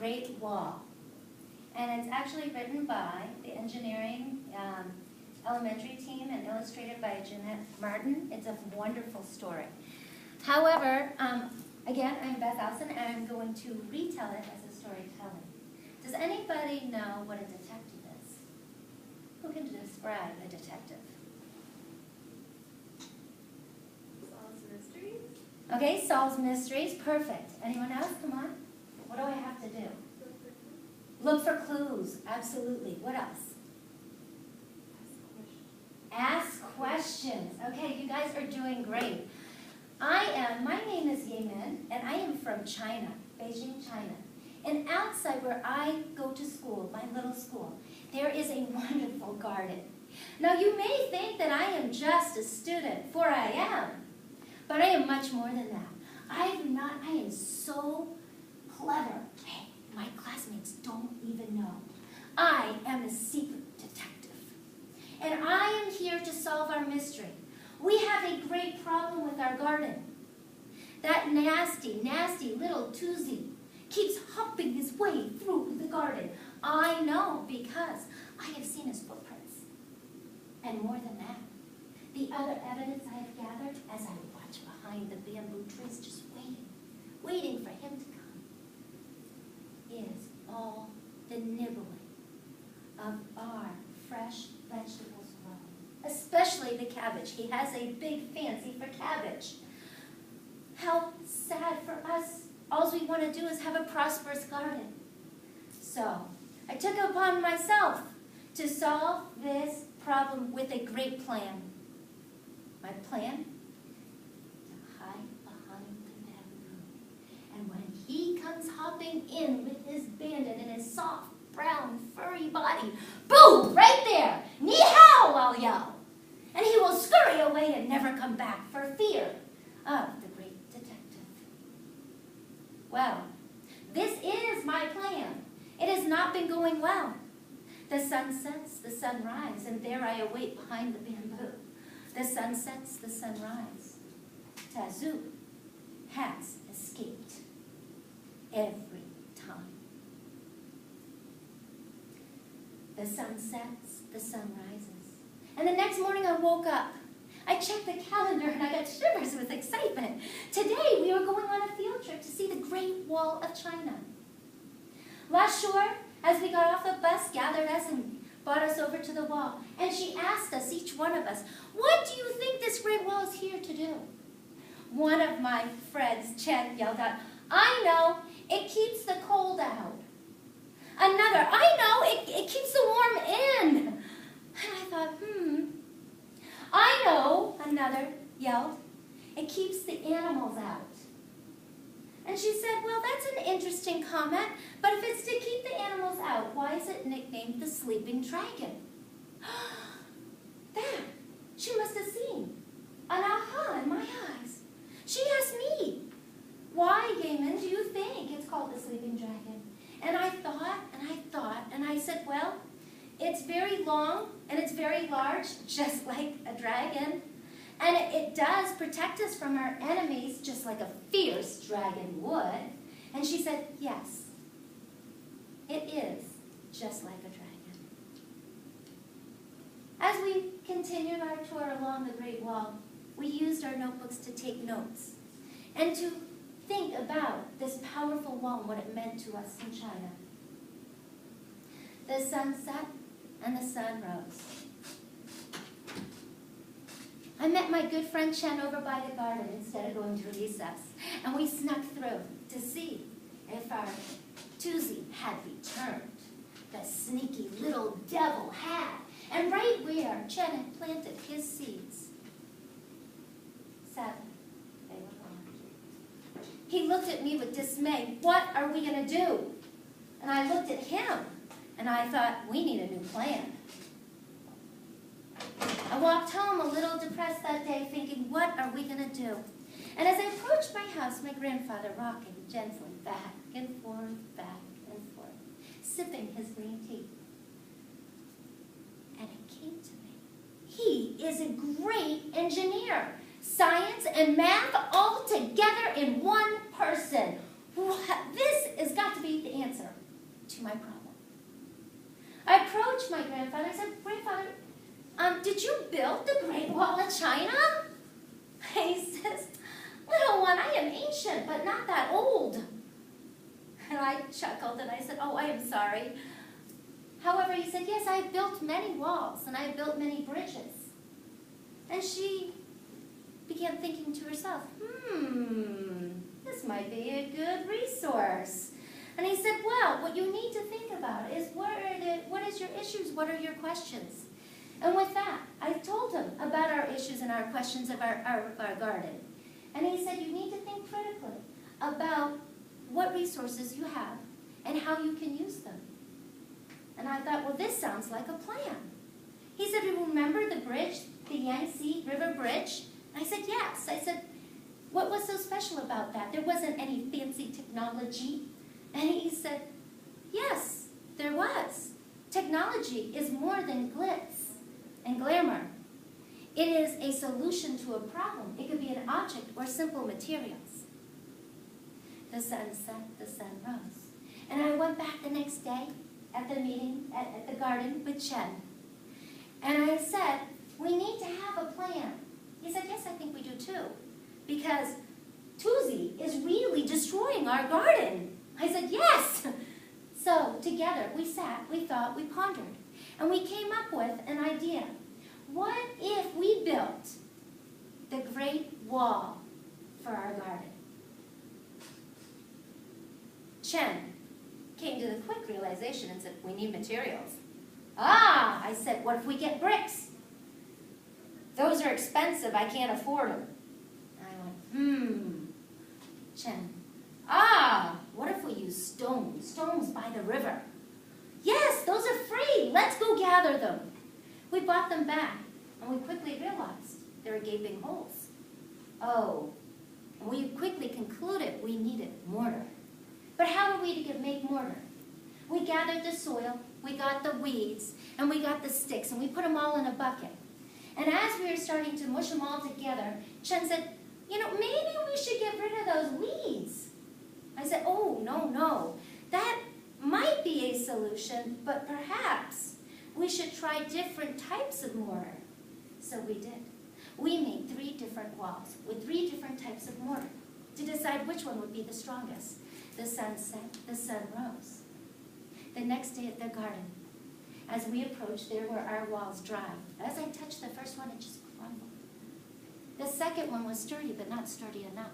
Great Wall. And it's actually written by the engineering elementary team and illustrated by Jeanette Martin. It's a wonderful story. However, again, I'm Beth Elson, and I'm going to retell it as a storytelling. Does anybody know what a detective is? Who can describe a detective? Solves mysteries. Okay, solves mysteries. Perfect. Anyone else? Come on. What do I have to do? Look for clues. Absolutely. What else? Ask questions. Okay, you guys are doing great. My name is Yemin, and I am from China, Beijing, China. And outside where I go to school, my little school, there is a wonderful garden. Now you may think that I am just a student, for I am, but I am much more than that. I am so clever. Hey, my classmates don't even know. I am a secret detective. And I am here to solve our mystery. We have a great problem with our garden. That nasty, nasty little Tuesday keeps hopping his way through the garden. I know because I have seen his footprints. And more than that, the other evidence I have gathered as I watch behind the bamboo trees, just waiting for him to come, is all the nibbling of our fresh vegetables grown, especially the cabbage. He has a big fancy for cabbage. How sad for us. All we want to do is have a prosperous garden. So I took it upon myself to solve this problem with a great plan. My plan? To hide behind the bamboo. And when he comes hopping in with his bandit and his soft, brown, furry body, boom, right there, ni hao, I'll yell. And he will scurry away and never come back for fear of the great detective. Well, this is my plan. It has not been going well. The sun sets, the sun rises, and there I await behind the bamboo. The sun sets, the sun rises. Tazoo has escaped every time. The sun sets, the sun rises. And the next morning I woke up. I checked the calendar and I got shivers with excitement. Today we were going on a field trip to see the Great Wall of China. La Shore, as we got off the bus, gathered us and brought us over to the wall. And she asked us, each one of us, what do you think this Great Wall is here to do? One of my friends, Chen, yelled out, I know, it keeps the cold out. Another, I know, it keeps the warm in. And I thought, I know, another yelled, it keeps the animals out. And she said, well, that's an interesting comment, but if it's to keep the animals out, why is it nicknamed the Sleeping Dragon? There, she must have seen an aha in my eyes. She asked me, why, Yemin, do you think it's called the Sleeping Dragon? And I thought, and I said, well, it's very long and it's very large, just like a dragon. And it does protect us from our enemies, just like a fierce dragon would. And she said, yes, it is just like a dragon. As we continued our tour along the Great Wall, we used our notebooks to take notes and to think about this powerful wall and what it meant to us in China. The sun set and the sun rose. I met my good friend Chen over by the garden instead of going to recess, and we snuck through to see if our Tuesday had returned. The sneaky little devil had, and right where Chen had planted his seeds, sadly, they were gone. He looked at me with dismay. What are we going to do? And I looked at him, and I thought, we need a new plan. I walked home a little depressed that day, thinking, what are we going to do? And as I approached my house, my grandfather rocking gently back and forth, sipping his green tea. And it came to me. He is a great engineer. Science and math all together in one person. this has got to be the answer to my problem. I approached my grandfather. I said, Grandfather, did you build the Great Wall of China? He says, little one, I am ancient, but not that old. And I chuckled and I said, oh, I am sorry. However, he said, yes, I have built many walls and I have built many bridges. And she began thinking to herself, this might be a good resource. And he said, well, what you need to think about is what is your issues, what are your questions? And with that, I told him about our issues and our questions of our garden. And he said, you need to think critically about what resources you have and how you can use them. And I thought, well, this sounds like a plan. He said, remember the bridge, the Yangtze River Bridge? And I said, yes. I said, what was so special about that? There wasn't any fancy technology. And he said, yes, there was. Technology is more than glitz and glamour. It is a solution to a problem. It could be an object or simple materials. The sun set, the sun rose. And I went back the next day at the meeting at the garden with Chen. And I said, we need to have a plan. He said, yes, I think we do too. Because Tuzi is really destroying our garden. I said, yes. So together we sat, we thought, we pondered. And we came up with an idea. What if we built the Great Wall for our garden? Chen came to the quick realization and said, we need materials. Ah, I said, what if we get bricks? Those are expensive, I can't afford them. I went, Chen, what if we use stones by the river? Yes, those are free, let's go gather them. We brought them back, and we quickly realized there were gaping holes. Oh, and we quickly concluded we needed mortar. But how are we to make mortar? We gathered the soil, we got the weeds, and we got the sticks, and we put them all in a bucket. And as we were starting to mush them all together, Chen said, maybe we should get rid of those weeds. I said, oh, no. That might be a solution, but perhaps we should try different types of mortar. So we did. We made 3 different walls with 3 different types of mortar to decide which one would be the strongest. The sun set, the sun rose. The next day at the garden, as we approached, there were our walls dry. As I touched the first one, it just crumbled. The second one was sturdy, but not sturdy enough.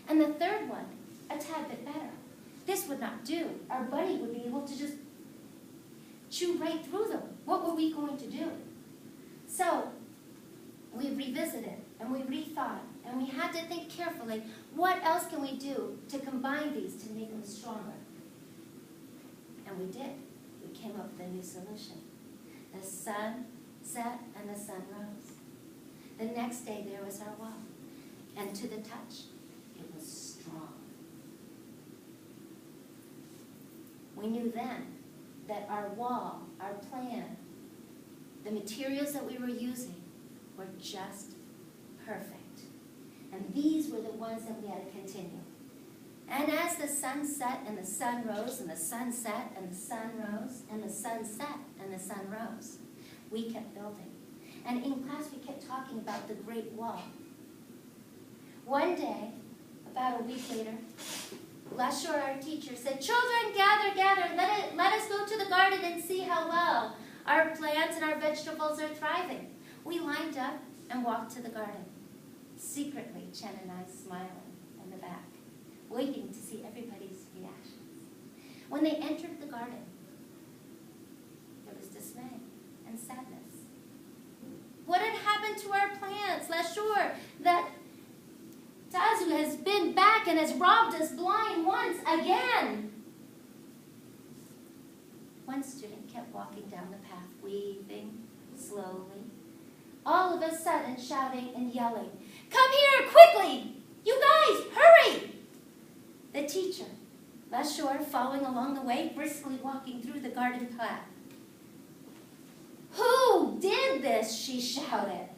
And the third one, a tad bit better. This would not do. Our buddy would be able to just chew right through them. What were we going to do? So we revisited and we rethought, and we had to think carefully, what else can we do to combine these to make them stronger? And we did. We came up with a new solution. The sun set and the sun rose. The next day there was our wall. And to the touch, it was strong. We knew then that our wall, our plan, the materials that we were using were just perfect. And these were the ones that we had to continue. And as the sun set and the sun rose and the sun set and the sun rose and the sun set and the sun rose, we kept building. And in class we kept talking about the Great Wall. One day, about a week later, Lashore, our teacher, said, children, gather, let us go to the garden and see how well our plants and our vegetables are thriving. We lined up and walked to the garden. Secretly, Chen and I smiling in the back, waiting to see everybody's reactions. When they entered the garden, there was dismay and sadness. What had happened to our plants? Lashore, that Tazu has been back and has robbed us blind once again. One student kept walking down the path, weaving slowly, all of a sudden shouting and yelling, come here, quickly! You guys, hurry! The teacher, Lashore, following along the way, briskly walking through the garden path. Who did this? She shouted.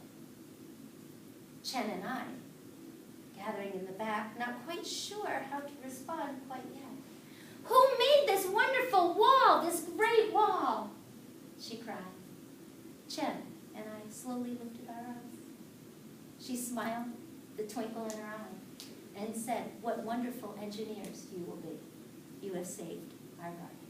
Chen and I gathering in the back, not quite sure how to respond quite yet. Who made this wonderful wall, this great wall? She cried. Chen and I slowly lifted our eyes. She smiled, the twinkle in her eye, and said, what wonderful engineers you will be. You have saved our life.